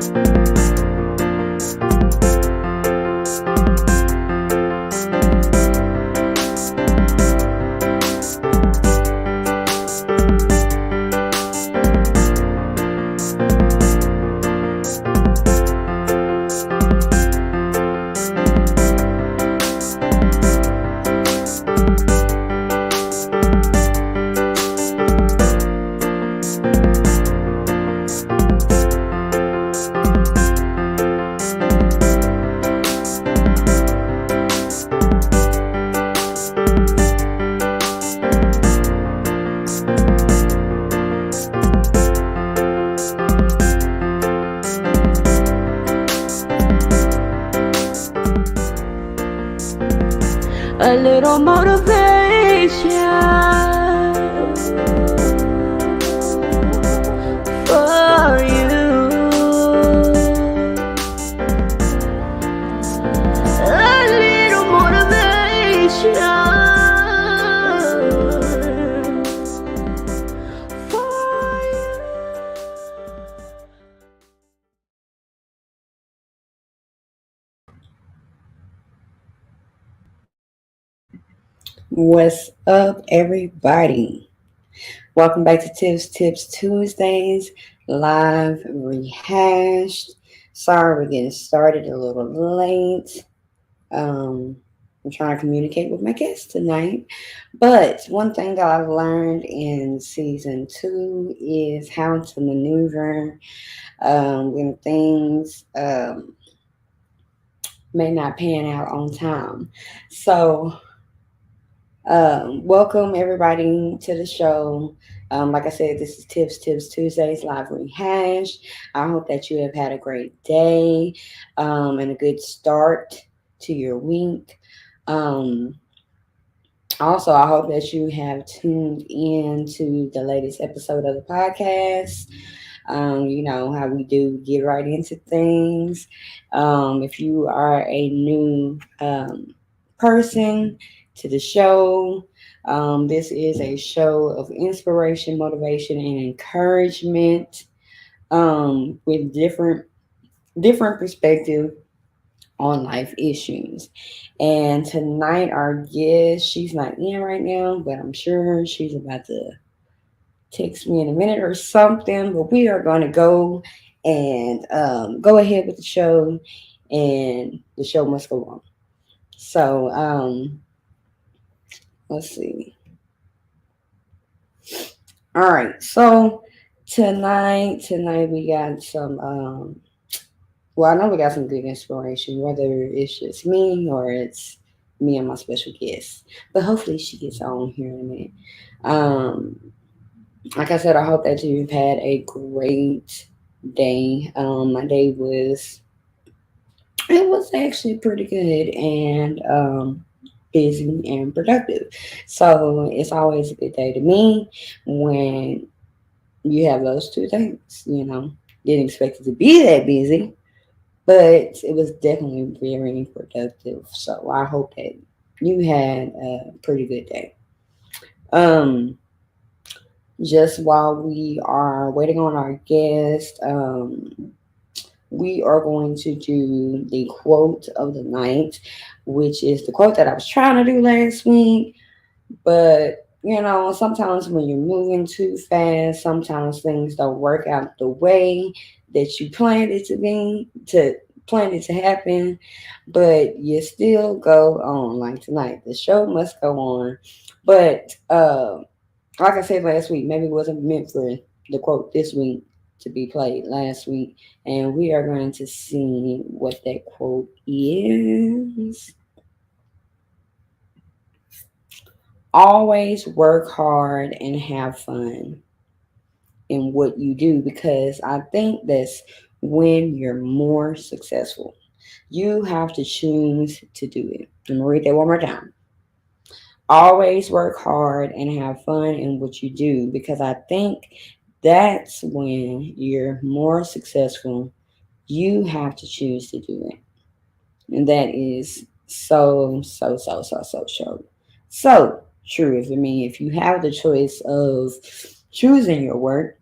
A little motivation for you. A little motivation for you. What's up, everybody? Welcome back to Tips Tuesdays, live rehashed. Sorry, we're getting started a little late. I'm trying to communicate with my guests tonight. But one thing that I've learned in season 2 is how to maneuver when things may not pan out on time. So, welcome everybody to the show. Like I said, this is Tips Tuesdays live rehash. I hope that you have had a great day and a good start to your week. Um, Also, I hope that you have tuned in to the latest episode of the podcast. You know how we do get right into things. If you are a new person to the show, this is a show of inspiration, motivation, and encouragement with different perspective on life issues. And tonight, our guest, she's not in right now, but I'm sure she's about to text me in a minute or something. But we are going to go and go ahead with the show, and the show must go on. So, let's see. All right. So, tonight we got some. Well, I know we got some good inspiration, whether it's just me or it's me and my special guest. But hopefully she gets on here in a minute. Um, like I said, I hope that you've had a great day. My day was it was actually pretty good and busy and productive. So it's always a good day to me when you have those two things. You know, didn't expect it to be that busy, but it was definitely very productive. So I hope that you had a pretty good day. Um, just while we are waiting on our guest, we are going to do the quote of the night, which is the quote that I was trying to do last week. But you know, sometimes when you're moving too fast, sometimes things don't work out the way that you planned it to be to planned it to happen, but you still go on. Like tonight, the show must go on. But like I said last week, maybe it wasn't meant for the quote this week to be played last week, and we are going to see what that quote is. Always work hard and have fun in what you do, because I think that's when you're more successful. You have to choose to do it. I'm gonna read that one more time. Always work hard and have fun in what you do, because I think that's when you're more successful. You have to choose to do it. And that is so true. So true. If I mean, if you have the choice of choosing your work,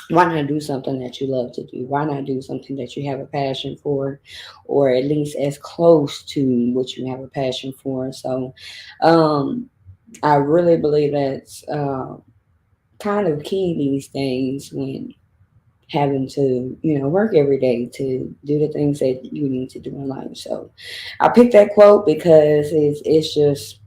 Why not do something that you love to do? Why not do something that you have a passion for, or at least as close to what you have a passion for? So, um, I really believe that's kind of key these days when having to, work every day to do the things that you need to do in life. So, I picked that quote because it's just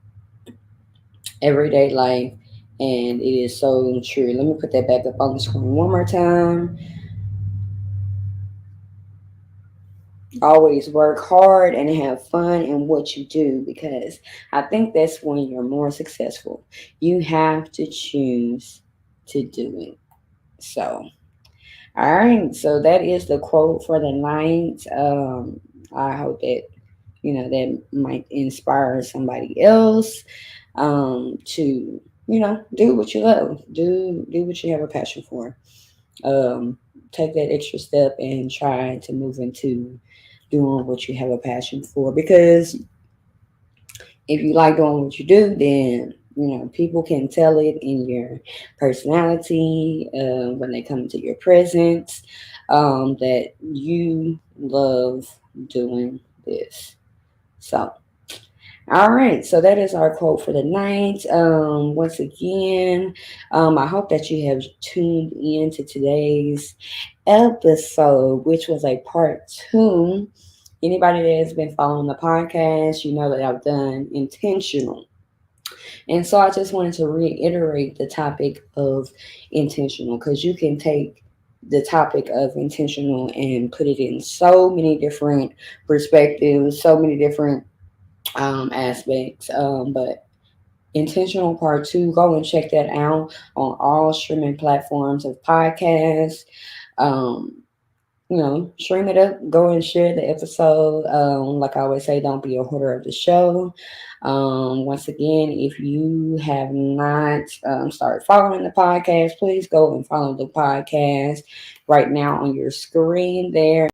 everyday life, and it is so true. Let me put that back up on the screen one more time. Always work hard and have fun in what you do, because I think that's when you're more successful. You have to choose to do it. So, all right. So that is the quote for the night. I hope that that might inspire somebody else to do what you love, do what you have a passion for. um, Take that extra step and try to move into doing what you have a passion for. Because if you like doing what you do, then people can tell it in your personality, when they come into your presence, that you love doing this. So, all right, so that is our quote for the night. Once again, I hope that you have tuned in to today's episode, which was a part two. Anybody that has been following the podcast, you know that I've done intentional. And so I just wanted to reiterate the topic of intentional, because you can take the topic of intentional and put it in so many different perspectives, so many different aspects. But intentional part two, go and check that out on all streaming platforms of podcasts. Um, Stream it up, go and share the episode. Like I always say, don't be a hoarder of the show. Once again, if you have not started following the podcast, please go and follow the podcast right now on your screen there.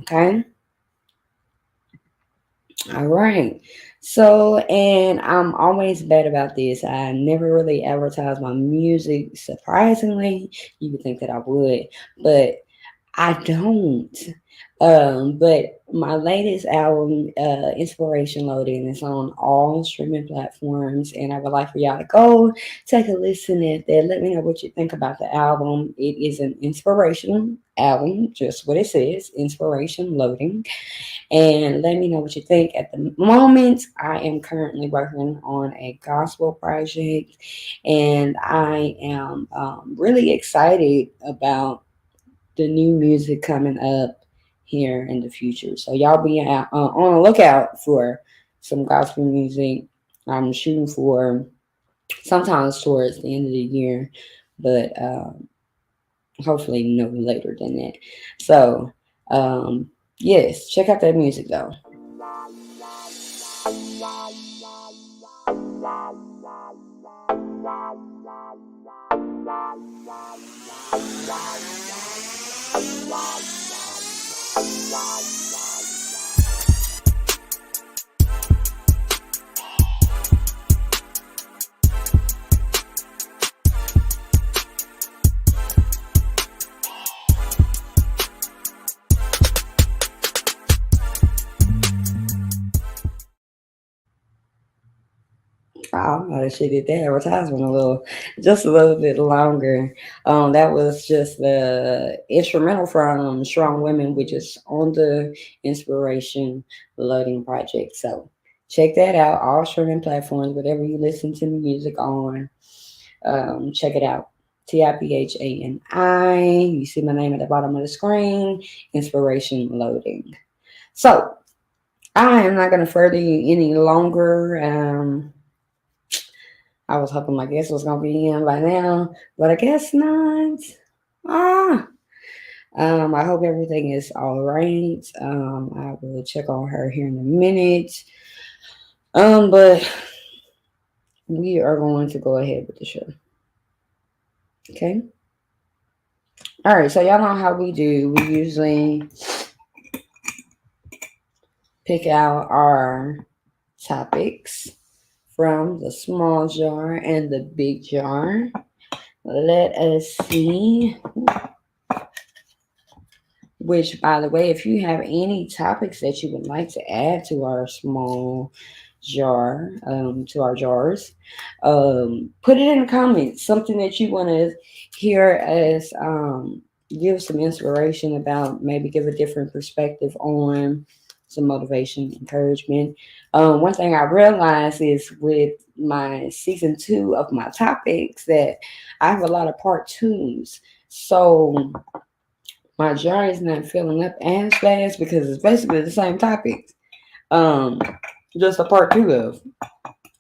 Okay. All right. So, and I'm always bad about this. I never really advertise my music. Surprisingly, you would think that I would, but I don't. But my latest album, Inspiration Loading, is on all streaming platforms, and I would like for y'all to go take a listen at that. Let me know what you think about the album. It is an inspirational album, just what it says, Inspiration Loading. And let me know what you think. At the moment, I am currently working on a gospel project, and I am really excited about the new music coming up here in the future. So y'all be on the lookout for some gospel music. I'm shooting for sometimes towards the end of the year, but hopefully no later than that. So yes, check out that music though. Oh, I should did that advertisement just a little bit longer. That was just the instrumental from Strong Women, which is on the Inspiration Loading Project. So check that out. All streaming platforms, whatever you listen to music on, check it out. Tiphani. You see my name at the bottom of the screen. Inspiration Loading. So I am not going to further you any longer. I was hoping my guest was going to be in by now, but I guess not. Ah, I hope everything is all right. I will check on her here in a minute. But we are going to go ahead with the show. Okay. All right. So y'all know how we do. We usually pick out our topics from the small jar and the big jar. Let us see. Which, by the way, if you have any topics that you would like to add to our small jar, to our jars, put it in the comments. Something that you want to hear as give some inspiration about, maybe give a different perspective on, some motivation, encouragement. One thing I realized is with my season two of my topics that I have a lot of part twos. So my jar is not filling up as fast because it's basically the same topics. Um, just a part two of.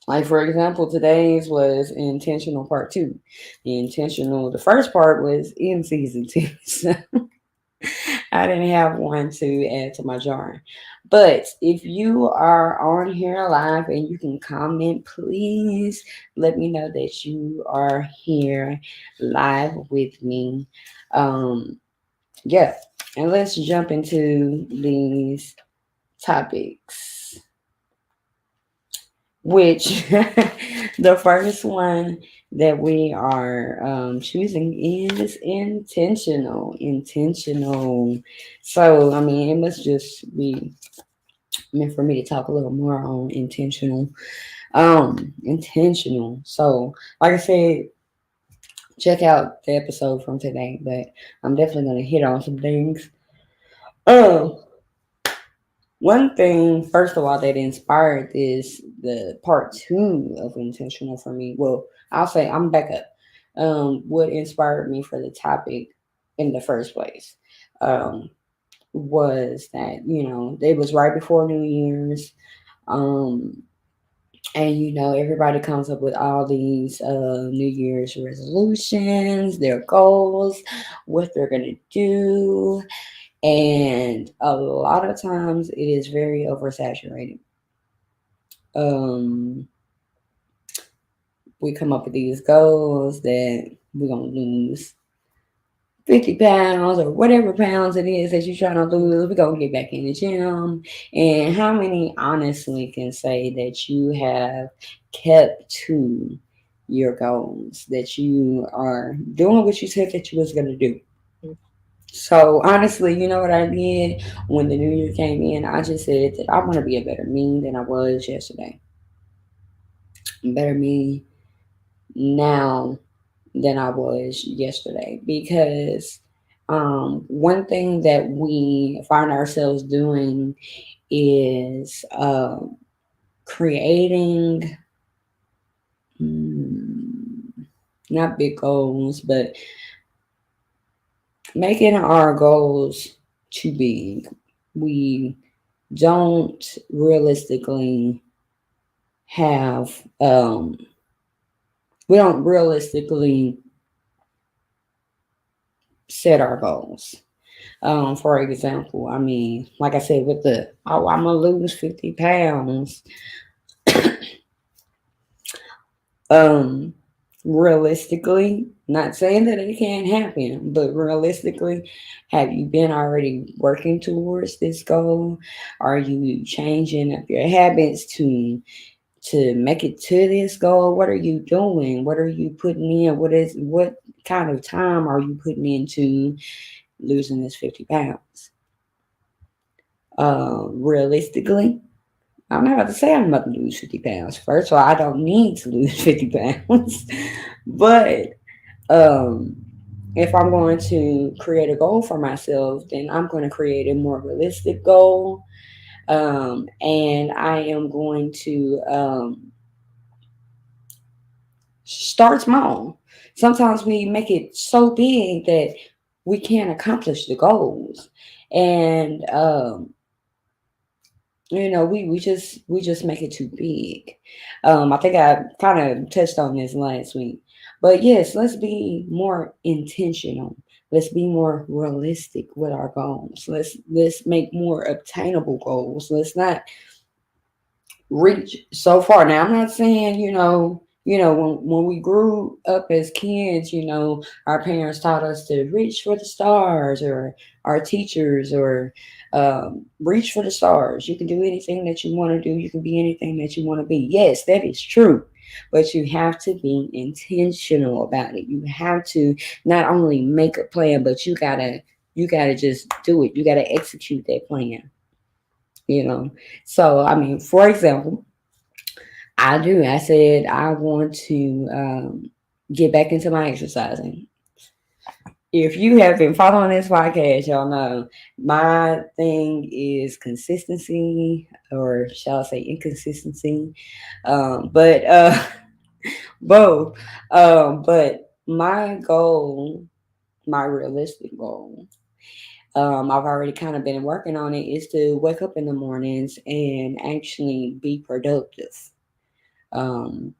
Like for example, today's was intentional part two. The first part was in season two. So I didn't have one to add to my jar. But if you are on here live and you can comment, please let me know that you are here live with me. Um, yeah, and let's jump into these topics. Which the first one that we are choosing is intentional. Intentional. So, I mean, it must just be meant for me to talk a little more on intentional. Intentional. So, like I said, check out the episode from today, but I'm definitely going to hit on some things. Um, One thing, first of all, that inspired this, the part two of intentional for me. Well, I'll say I'm back up. What inspired me for the topic in the first place um, was that it was right before New Year's, um, and everybody comes up with all these New Year's resolutions, their goals, what they're gonna do, and a lot of times it is very oversaturated. Um, we come up with these goals that we're gonna lose 50 pounds or whatever pounds it is that you're trying to lose. We're gonna get back in the gym. And how many honestly can say that you have kept to your goals, that you are doing what you said that you was gonna do? So honestly, you know what I did when the new year came in? I just said that I want to be a better me than I was yesterday. Better me now than I was yesterday because one thing that we find ourselves doing is creating mm, not big goals, but making our goals too big. We don't realistically have we don't realistically set our goals. For example, I mean, like I said, with the I'm gonna lose 50 pounds. Um, Realistically, not saying that it can't happen, but realistically, have you been already working towards this goal? Are you changing up your habits to make it to this goal? What are you doing? What are you putting in? What kind of time are you putting into losing this 50 pounds? Realistically, I'm not about to say I'm about to lose 50 pounds. First of all, I don't need to lose 50 pounds. But um, if I'm going to create a goal for myself, then I'm going to create a more realistic goal. And I am going to start small. Sometimes we make it so big that we can't accomplish the goals. And we just make it too big. I think I kind of touched on this last week, but yes, let's be more intentional. Let's be more realistic with our goals. Let's make more obtainable goals. Let's not reach so far. Now, I'm not saying, when we grew up as kids, our parents taught us to reach for the stars, or our teachers, or reach for the stars. You can do anything that you want to do. You can be anything that you want to be. Yes, that is true. But you have to be intentional about it. You have to not only make a plan, but you gotta just do it. You gotta execute that plan. You know. So I mean, for example, I do. I said I want to get back into my exercising. If you have been following this podcast, y'all know my thing is consistency, or shall I say inconsistency. But both. But my goal, my realistic goal, I've already kind of been working on it, is to wake up in the mornings and actually be productive. Um,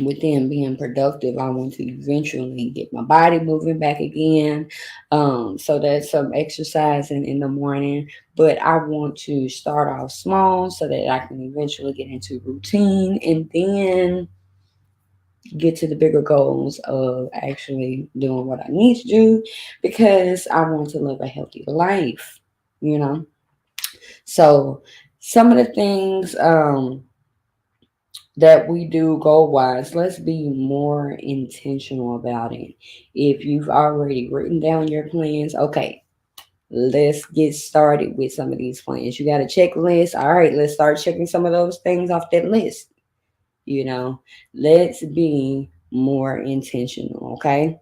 Within being productive, I want to eventually get my body moving back again. So that's some exercising in the morning. But I want to start off small so that I can eventually get into routine, and then get to the bigger goals of actually doing what I need to do, because I want to live a healthy life, you know. So some of the things that we do goal wise, let's be more intentional about it. If you've already written down your plans, okay, let's get started with some of these plans. You got a checklist. All right, let's start checking some of those things off that list. You know, let's be more intentional, okay?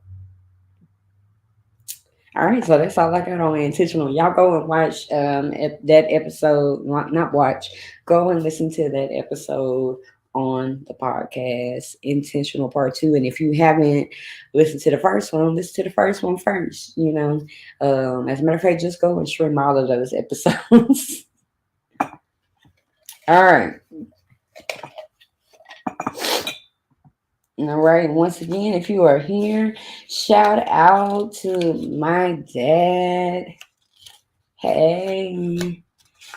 All right, so that's all I got on intentional. Y'all go and watch that episode. Not watch. Go and listen to that episode on the podcast, Intentional Part Two. And if you haven't listened to the first one, listen to the first one first. As a matter of fact, just go and stream all of those episodes. All right. All right. Once again, if you are here, shout out to my dad. Hey.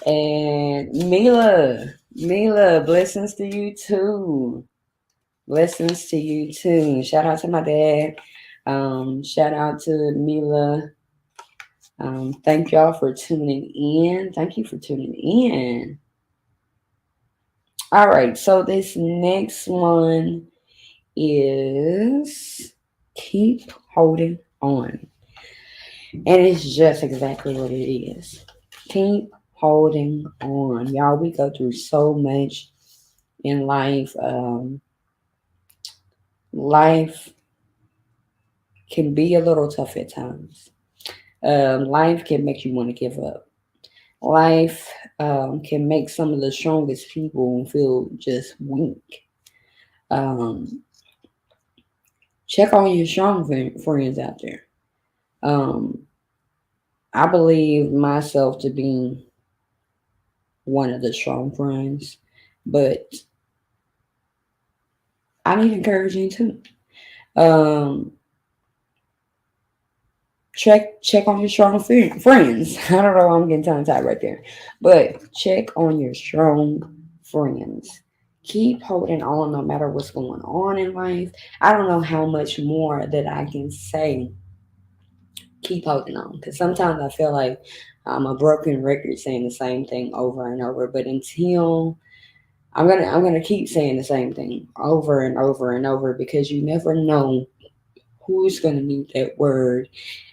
And Mila, blessings to you too. Blessings to you too. Shout out to my dad. Shout out to Mila. Thank y'all for tuning in. Thank you for tuning in. All right, so this next one is keep holding on. And it's just exactly what it is. Keep holding on. Y'all, we go through so much in life. Life can be a little tough at times. Life can make you want to give up. Life can make some of the strongest people feel just weak. Um, Check on your strong friends out there. Um, I believe myself to be one of the strong friends, but I need encouraging too. Um, check on your strong friends. I don't know why I'm getting tongue tied right there, but check on your strong friends. Keep holding on no matter what's going on in life. I don't know how much more that I can say. Keep holding on, because sometimes I feel like I'm a broken record saying the same thing over and over. But until I'm gonna keep saying the same thing over and over and over, because you never know who's going to need that word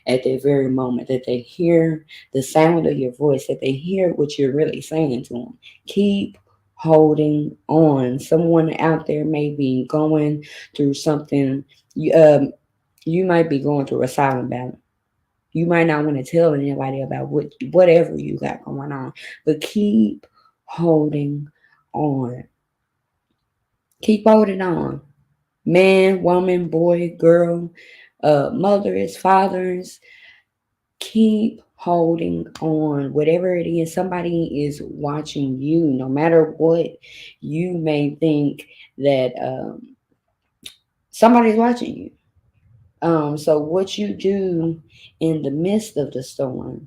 at that very moment, that they hear the sound of your voice, that they hear what you're really saying to them. Keep holding on. Someone out there may be going through something. You might be going through a silent battle. You might not want to tell anybody about whatever you got going on, but keep holding on. Keep holding on. Man, woman, boy, girl, mothers, fathers, keep holding on, whatever it is, somebody is watching you, no matter what you may think that somebody's watching you. So what you do in the midst of the storm,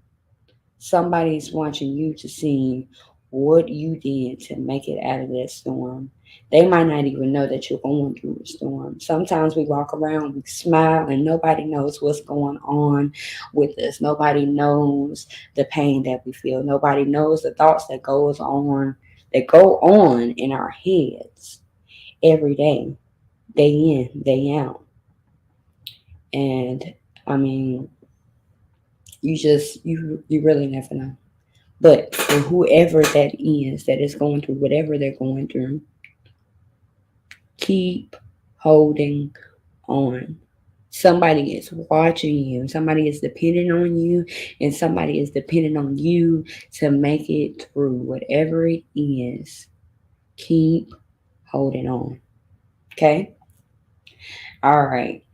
somebody's watching you to see what you did to make it out of that storm. They might not even know that you're going through a storm. Sometimes we walk around, we smile, and nobody knows what's going on with us. Nobody knows the pain that we feel. Nobody knows the thoughts that go on in our heads every day in, day out. And I mean, you really never know. But for whoever that is going through whatever they're going through, keep holding on. Somebody is watching you, somebody is depending on you, and somebody is depending on you to make it through whatever it is. Keep holding on. Okay? All right.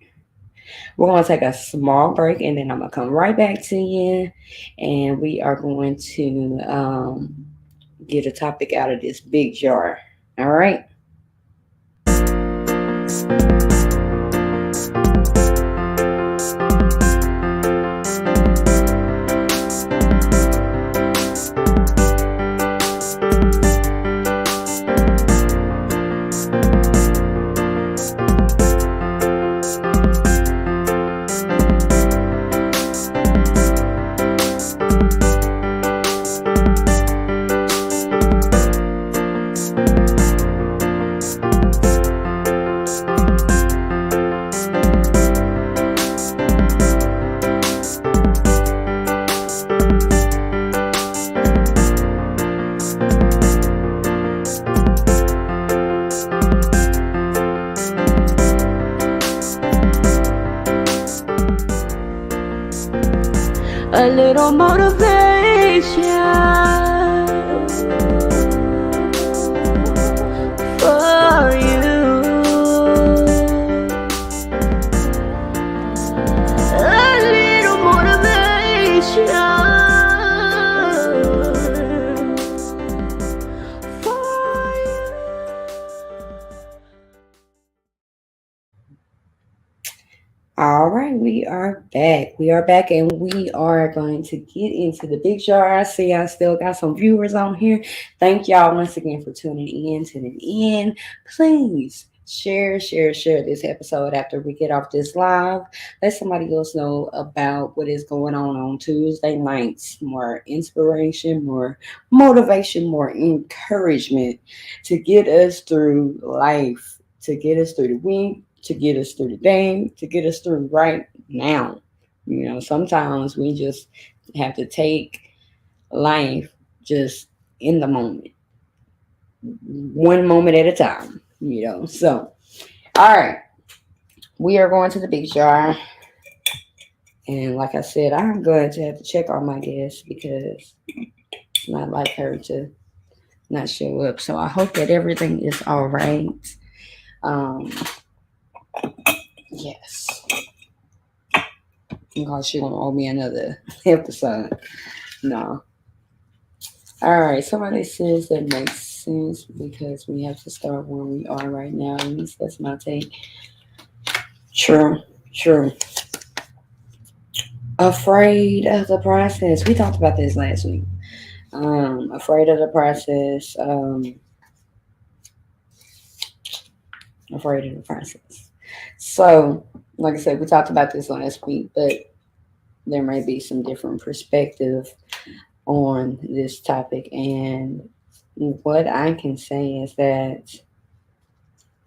We're going to take a small break and then I'm going to come right back to you. And we are going to get a topic out of this big jar. All right. A little motivation for you. A little motivation for you. All right, we are back. We are back and we are going to get into the big jar. I see I still got some viewers on here. Thank y'all once again for tuning in. Please share this episode after we get off this live. Let somebody else know about what is going on Tuesday nights. More inspiration, more motivation, more encouragement to get us through life, to get us through the week, to get us through the day, to get us through right now. Sometimes we just have to take life just in the moment, one moment at a time. So, all right, we are going to the big jar. And like I said, I'm going to have to check on my guest because it's not like her to not show up. So I hope that everything is all right. Um, yes. Because she won't owe me another episode. No. All right. Somebody says that makes sense because we have to start where we are right now. At least that's my take. True. True. Afraid of the process. We talked about this last week. Afraid of the process. Afraid of the process. So, like I said, we talked about this last week, but there may be some different perspective on this topic. And what I can say is that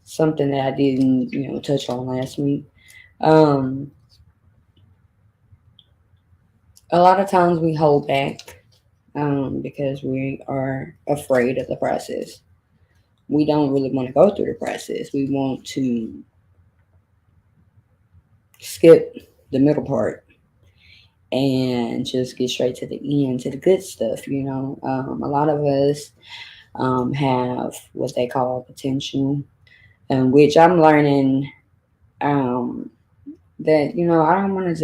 something that I didn't, touch on last week. Um, a lot of times we hold back because we are afraid of the process. We don't really want to go through the process. We want to skip the middle part and just get straight to the end, to the good stuff. A lot of us have what they call potential, which I'm learning that I don't want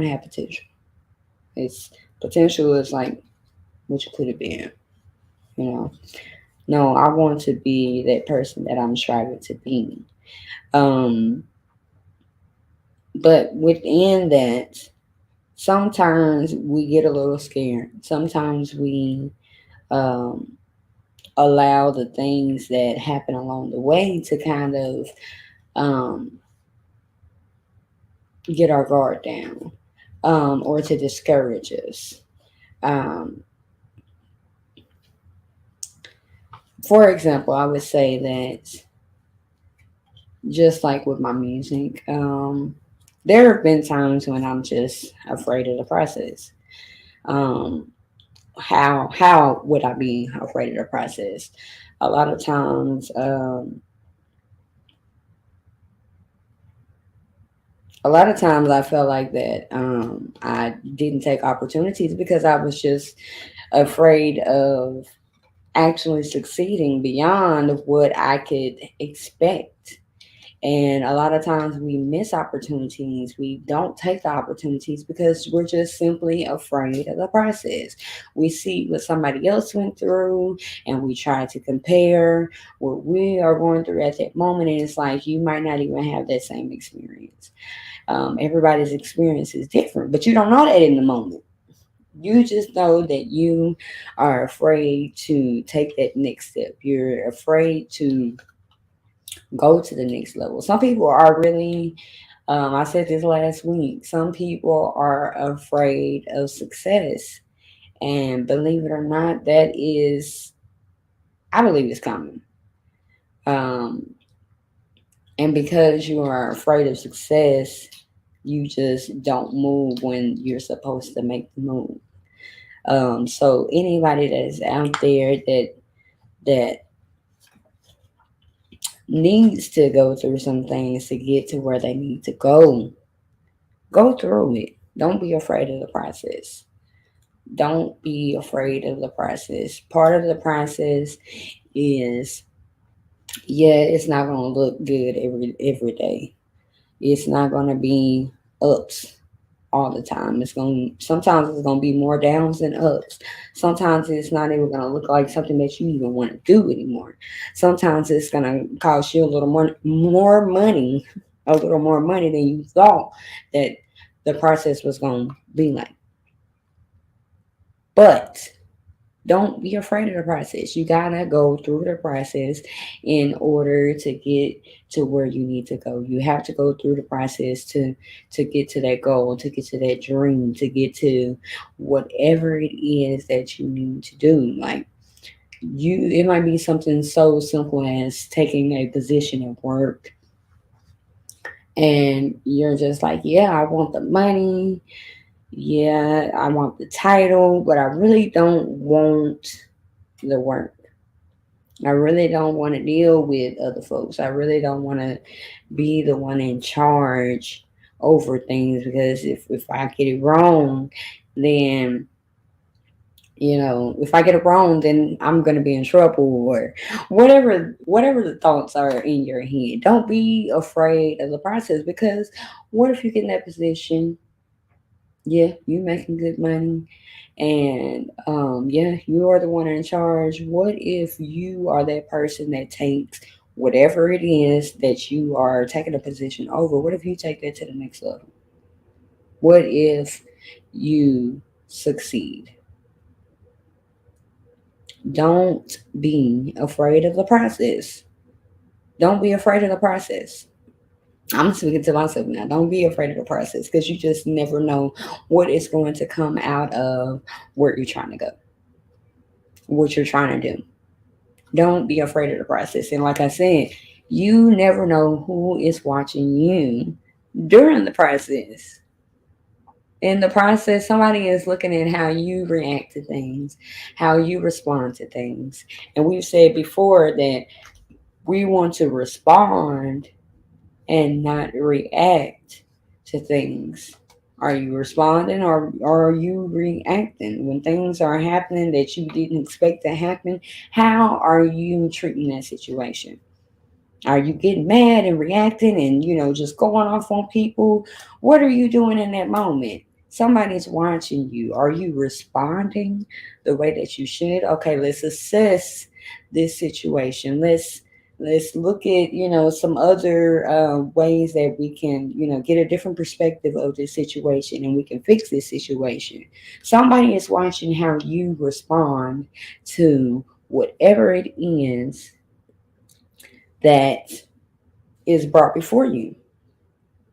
to have potential. It's Potential is like what you could have been, you know. No, I want to be that person that I'm striving to be. Um, but within that, sometimes we get a little scared. Sometimes we um, allow the things that happen along the way to kind of um, get our guard down, or to discourage us. Um, for example, I would say that just like with my music, there have been times when I'm just afraid of the process. Um, how would I be afraid of the process? A lot of times, I felt like that I didn't take opportunities because I was just afraid of actually succeeding beyond what I could expect. And a lot of times we miss opportunities. We don't take the opportunities because we're just simply afraid of the process. We see what somebody else went through and we try to compare what we are going through at that moment. And it's like you might not even have that same experience. Everybody's experience is different, but you don't know that in the moment. You just know that you are afraid to take that next step. You're afraid to go to the next level. Some people are really, I said this last week, some people are afraid of success. And believe it or not, that is, I believe it's common. Um, and because you are afraid of success, you just don't move when you're supposed to make the move. So anybody that is out there that needs to go through some things to get to where they need to go through it. Don't be afraid of the process. Don't be afraid of the process. Part of the process is, yeah, it's not gonna look good every day. It's not gonna be ups all the time. Sometimes it's gonna be more downs than ups. Sometimes it's not even gonna look like something that you even want to do anymore. Sometimes it's gonna cost you a little more money, a little more money than you thought that the process was gonna be like. But don't be afraid of the process. You gotta go through the process in order to get to where you need to go. You have to go through the process to get to that goal, to get to that dream, to get to whatever it is that you need to do. Like it might be something so simple as taking a position at work and you're just like, yeah, I want the money. Yeah, I want the title, but I really don't want the work. I really don't want to deal with other folks. I really don't want to be the one in charge over things because if I get it wrong, then if I get it wrong, then I'm gonna be in trouble or whatever the thoughts are in your head. Don't be afraid of the process because what if you get in that position? Yeah, you making good money and yeah, you are the one in charge. What if you are that person that takes whatever it is that you are taking a position over? What if you take that to the next level? What if you succeed? Don't be afraid of the process. Don't be afraid of the process. I'm speaking to myself now. Don't be afraid of the process because you just never know what is going to come out of where you're trying to go, what you're trying to do. Don't be afraid of the process. And like I said, you never know who is watching you during the process. In the process, somebody is looking at how you react to things, how you respond to things. And we've said before that we want to respond and not react to things. Are you responding or are you reacting? When things are happening that you didn't expect to happen, how are you treating that situation? Are you getting mad and reacting and, just going off on people? What are you doing in that moment? Somebody's watching you. Are you responding the way that you should? Okay, let's assess this situation. Let's look at some other ways that we can get a different perspective of this situation, and we can fix this situation. Somebody is watching how you respond to whatever it is that is brought before you.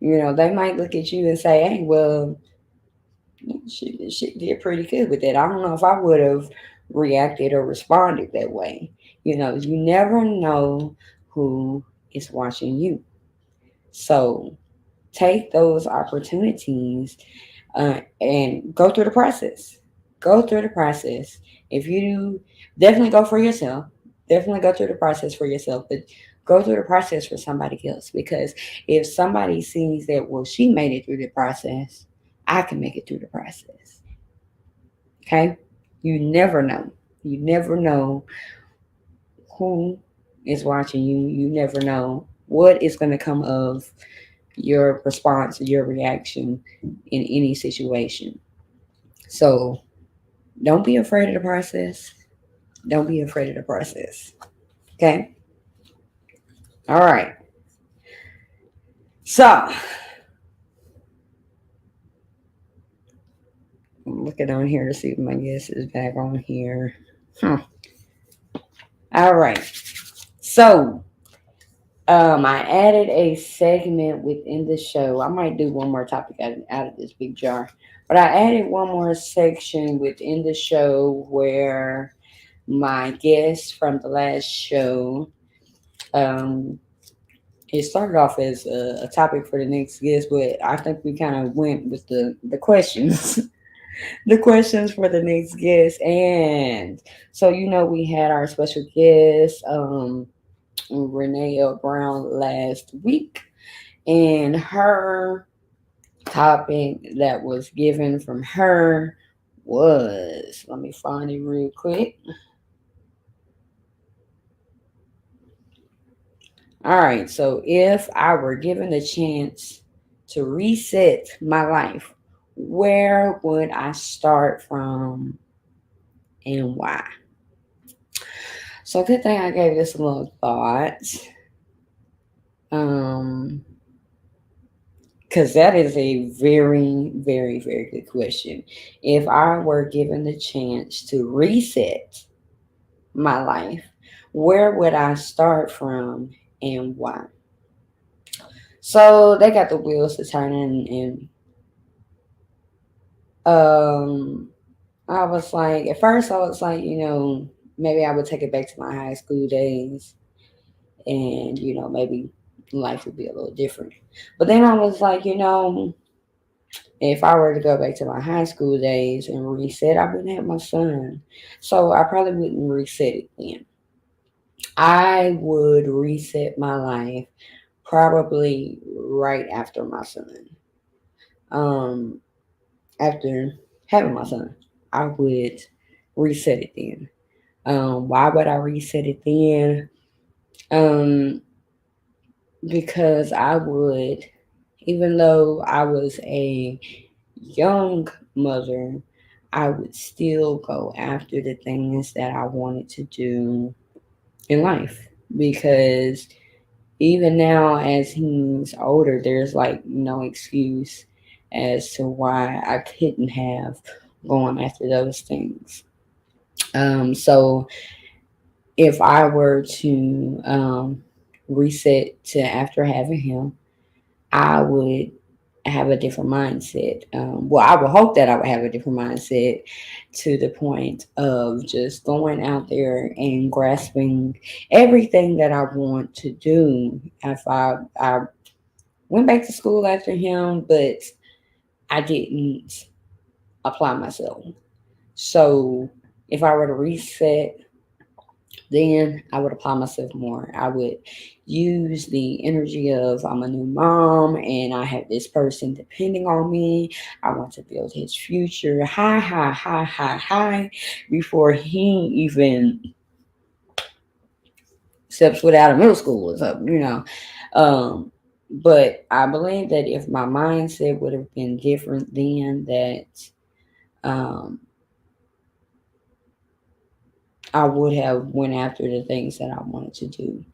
They might look at you and say, hey, well, she did pretty good with that. I don't know if I would have reacted or responded that way. You never know who is watching you. So take those opportunities and go through the process. Go through the process. If you do, definitely go for yourself. Definitely go through the process for yourself, but go through the process for somebody else. Because if somebody sees that, well, she made it through the process, I can make it through the process. Okay? You never know. You never know who is watching you. You never know what is going to come of your response, your reaction in any situation. So don't be afraid of the process. Don't be afraid of the process. Okay? All right. So I'm looking on here to see if my guest is back on here. Huh. All right. So I added a segment within the show. I might do one more topic out of this big jar. But I added one more section within the show where my guest from the last show, um, it started off as a topic for the next guest, but I think we kind of went with the questions, the questions for the next guest. And so, we had our special guest, Renee L. Brown, last week. And her topic that was given from her was, let me find it real quick. All right, so if I were given the chance to reset my life, where would I start from and why? So good thing I gave this a little thought. Um, because that is a very, very, very good question. If I were given the chance to reset my life, where would I start from and why? So they got the wheels to turning, and I was like, at first I was like, maybe I would take it back to my high school days, and maybe life would be a little different. But then I was like, if I were to go back to my high school days and reset, I wouldn't have my son. So I probably wouldn't reset it then. I would reset my life probably right after my son. Um, After having my son, I would reset it then. Why would I reset it then? Um, because I would, even though I was a young mother, I would still go after the things that I wanted to do in life. Because even now, as he's older, there's like no excuse as to why I couldn't have gone after those things. So if I were to reset to after having him, I would have a different mindset. Well, I would hope that I would have a different mindset to the point of just going out there and grasping everything that I want to do. If I went back to school after him, but I didn't apply myself. So if I were to reset, then I would apply myself more. I would use the energy of I'm a new mom and I have this person depending on me. I want to build his future high, high, high, high, high before he even steps foot out of middle school or something. Um, But I believe that if my mindset would have been different then, that um, I would have went after the things that I wanted to do.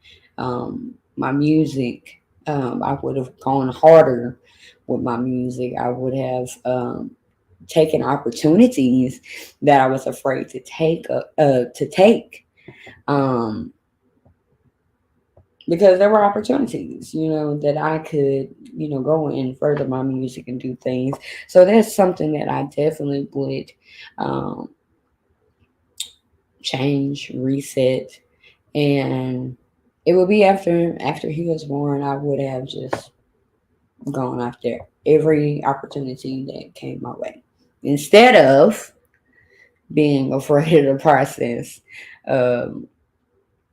My music, I would have gone harder with my music. I would have taken opportunities that I was afraid to take. Um, because there were opportunities, that I could, go and further my music and do things. So that's something that I definitely would um, change, reset, and it would be after he was born. I would have just gone after every opportunity that came my way instead of being afraid of the process. Um,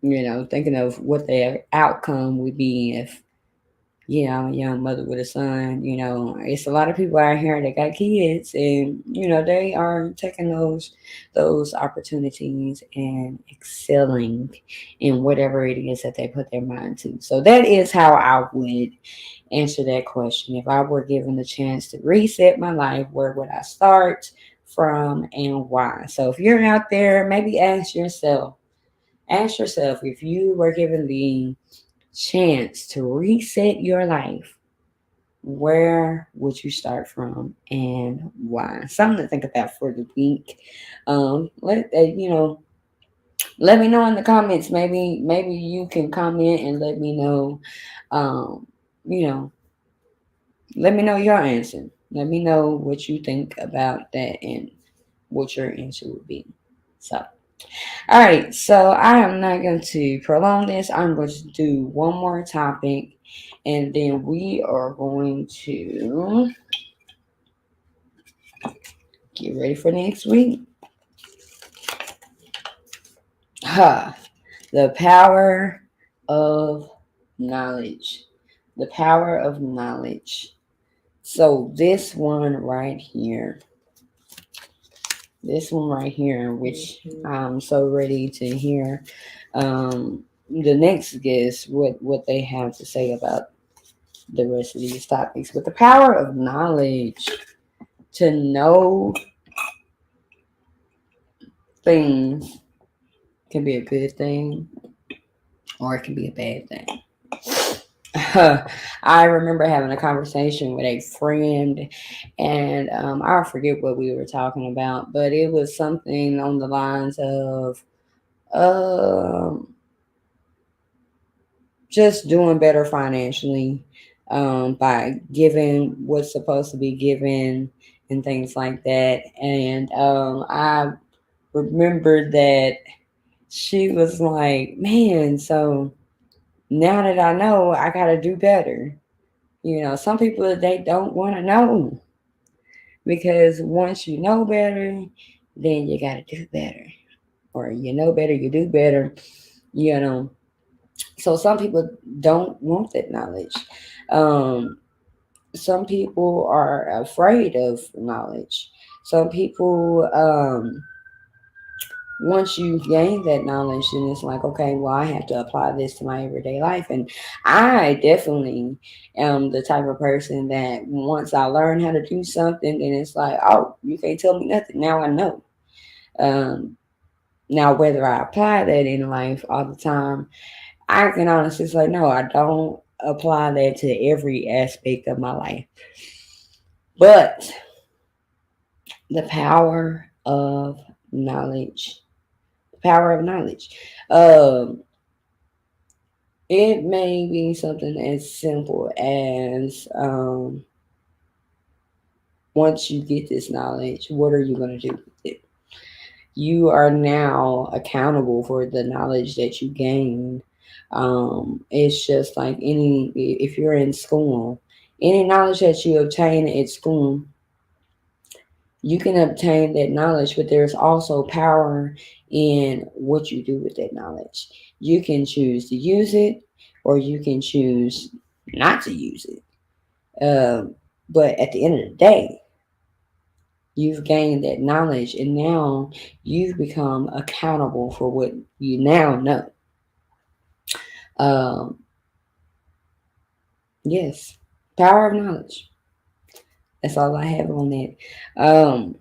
thinking of what the outcome would be if I'm a young mother with a son. It's a lot of people out here that got kids, and they are taking those opportunities and excelling in whatever it is that they put their mind to. So that is how I would answer that question. If I were given the chance to reset my life, where would I start from and why? So if you're out there, maybe ask yourself if you were given the chance to reset your life, where would you start from and why? Something to think about for the week. Let me know in the comments. Maybe you can comment and let me know. Um, you know, let me know your answer. Let me know what you think about that and what your answer would be. So. All right, so I am not going to prolong this. I'm going to do one more topic, and then we are going to get ready for next week. Ha! The power of knowledge. The power of knowledge. So this one right here, which I'm so ready to hear the next guest what they have to say about the rest of these topics. But the power of knowledge, to know things, can be a good thing or it can be a bad thing. I remember having a conversation with a friend, and I forget what we were talking about, but it was something on the lines of um, just doing better financially, by giving what's supposed to be given and things like that. And I remember that she was like, "Man, so now that I know, I got to do better." Some people, they don't want to know, because once you know better, then you got to do better, or you know better, you do better. You know, so some people don't want that knowledge. Um, some people are afraid of knowledge. Some people, once you gain that knowledge, then it's like, okay, well, I have to apply this to my everyday life. And I definitely am the type of person that once I learn how to do something, then it's like, oh, you can't tell me nothing. Now I know. Um, Now, whether I apply that in life all the time, I can honestly say, no, I don't apply that to every aspect of my life. But the knowledge, power of knowledge. Um, it may be something as simple as, once you get this knowledge, what are you going to do with it? You are now accountable for the knowledge that you gain. It's just like if you're in school, any knowledge that you obtain at school, you can obtain that knowledge, but there's also power in what you do with that knowledge. You can choose to use it, or you can choose not to use it. But at the end of the day, you've gained that knowledge, and now you've become accountable for what you now know. Um, Yes. Power of knowledge. That's all I have on that. Um,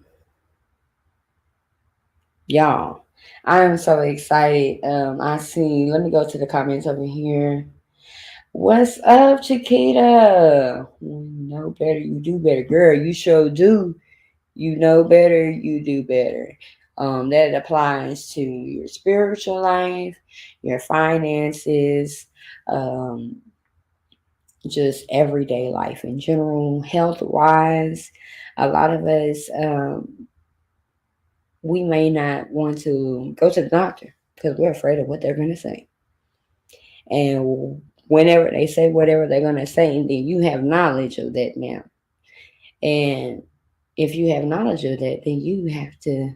y'all, I am so excited. I see. Let me go to the comments over here. What's up, Chiquita? You know better, you do better, girl. You sure do. You know better, you do better. That applies to your spiritual life, your finances, um, just everyday life in general, health wise. A lot of us, we may not want to go to the doctor because we're afraid of what they're going to say. And whenever they say whatever they're going to say, and then you have knowledge of that now. And if you have knowledge of that, then you have to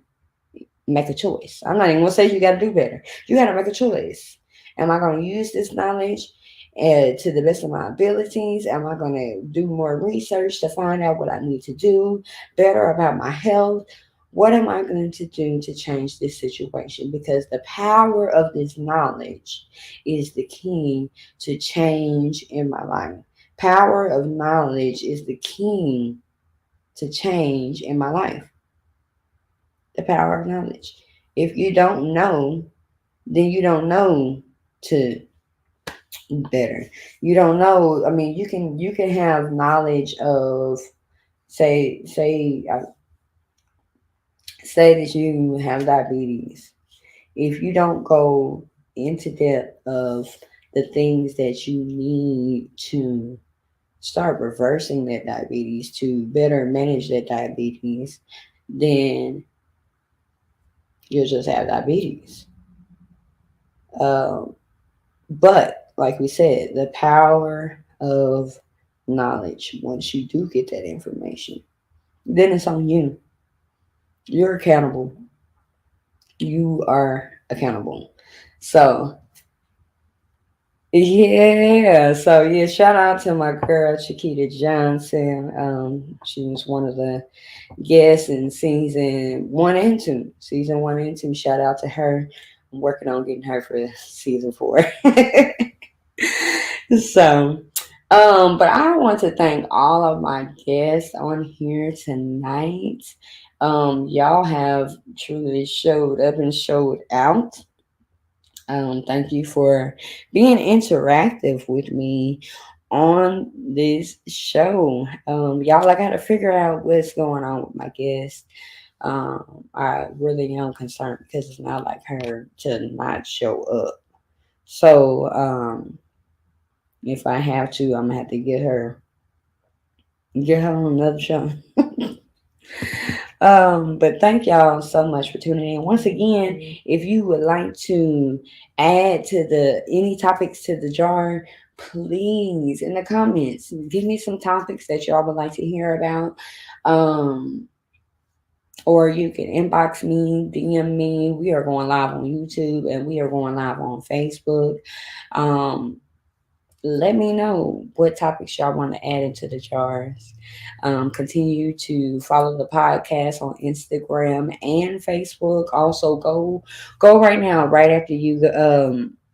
make a choice. I'm not even gonna say you got to do better. You got to make a choice. Am I going to use this knowledge to the best of my abilities? Am I going to do more research to find out what I need to do better about my health? What am I going to do to change this situation? Because the power of this knowledge is the key to change in my life. Power of knowledge is the key to change in my life. The power of knowledge. If you don't know, then you don't know to better. You don't know. I mean, you can have knowledge of say that you have diabetes. If you don't go into depth of the things that you need to start reversing that diabetes to better manage that diabetes, then you'll just have diabetes. Um, But like we said, the power of knowledge, once you do get that information, then it's on you. You're accountable. You are accountable. So yeah, shout out to my girl Chiquita Johnson. She was one of the guests in season 1 and 2. Season 1 and 2. Shout out to her. I'm working on getting her for season 4. So, but I want to thank all of my guests on here tonight. Y'all have truly showed up and showed out. Thank you for being interactive with me on this show. Y'all, I got to figure out what's going on with my guest. I really am concerned because it's not like her to not show up. So, if I have to, I'm gonna have to get her on another show. But thank y'all so much for tuning in. Once again, if you would like to add to the any topics to the jar, please in the comments give me some topics that y'all would like to hear about. Um, or you can inbox me, DM me. We are going live on YouTube and we are going live on Facebook. Um, let me know what topics y'all want to add into the jars. Continue to follow the podcast on Instagram and Facebook. Also, go right now, right after you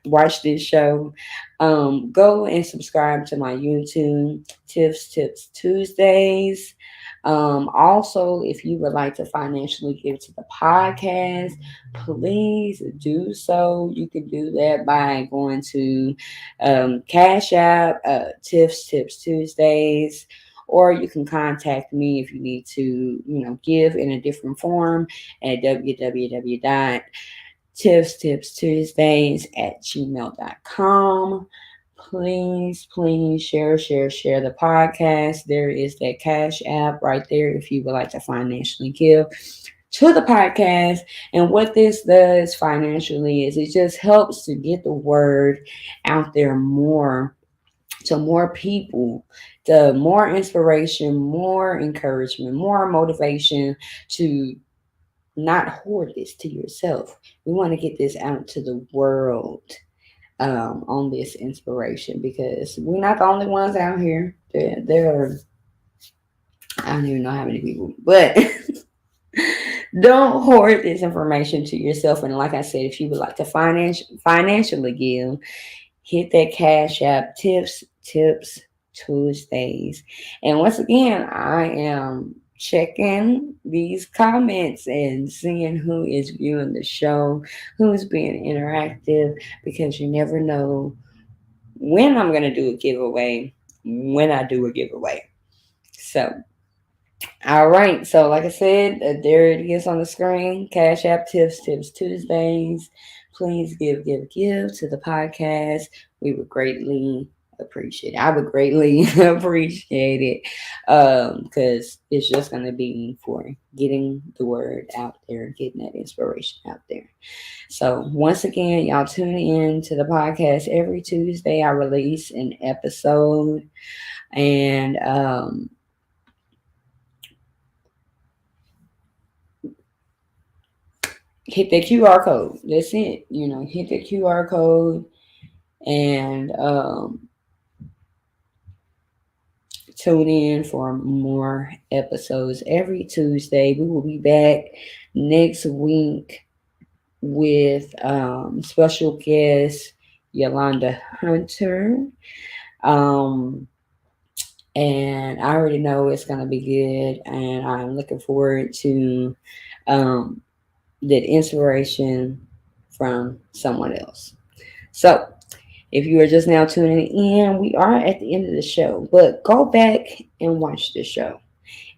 watch this show. Go and subscribe to my YouTube, Tips Tuesdays. Also, if you would like to financially give to the podcast, please do so. You can do that by going to Cash App, Tips Tuesdays, or you can contact me if you need to, give in a different form at www.tipstuesdays@gmail.com. Please share the podcast. There is that Cash App right there if you would like to financially give to the podcast. And what this does financially is it just helps to get the word out there more to more people, to more inspiration, more encouragement, more motivation to not hoard this to yourself. We want to get this out to the world on this inspiration because we're not the only ones out here. There are, I don't even know how many people, but don't hoard this information to yourself. And like I said, if you would like to financially give, hit that Cash App, Tips Tuesdays. And once again, I am checking these comments and seeing who is viewing the show, who's being interactive, because you never know when I'm going to do a giveaway, when I do a giveaway. So, all right. So, like I said, there it is on the screen. Cash App Tips Tuesdays. Please give to the podcast. We would greatly appreciate it. I would greatly appreciate it, because it's just going to be for getting the word out there, getting that inspiration out there. So once again, y'all tune in to the podcast every Tuesday. I release an episode, and hit the QR code. That's it. Hit the QR code and tune in for more episodes every Tuesday. We will be back next week with special guest Yolanda Hunter. And I already know it's going to be good, and I'm looking forward to that inspiration from someone else. So, if you are just now tuning in, we are at the end of the show, but go back and watch the show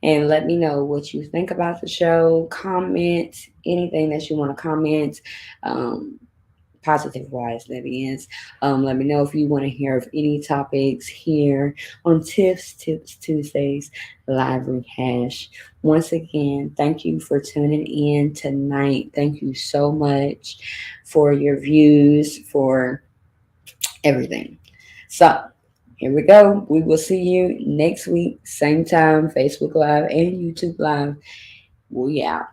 and let me know what you think about the show. Comment anything that you want to comment, positive wise, that is. Let me know if you want to hear of any topics here on Tips Tuesdays Live Rehash. Once again, thank you for tuning in tonight. Thank you so much for your views, for everything. So here we go. We will see you next week, same time, Facebook Live and YouTube Live. We out.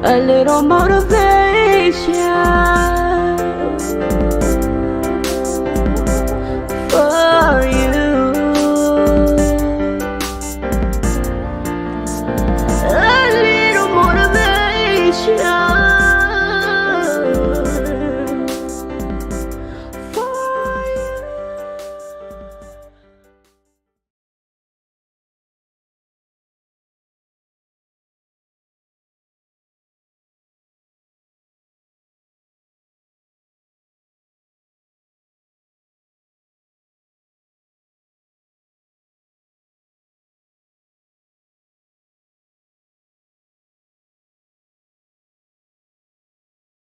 A little motivation.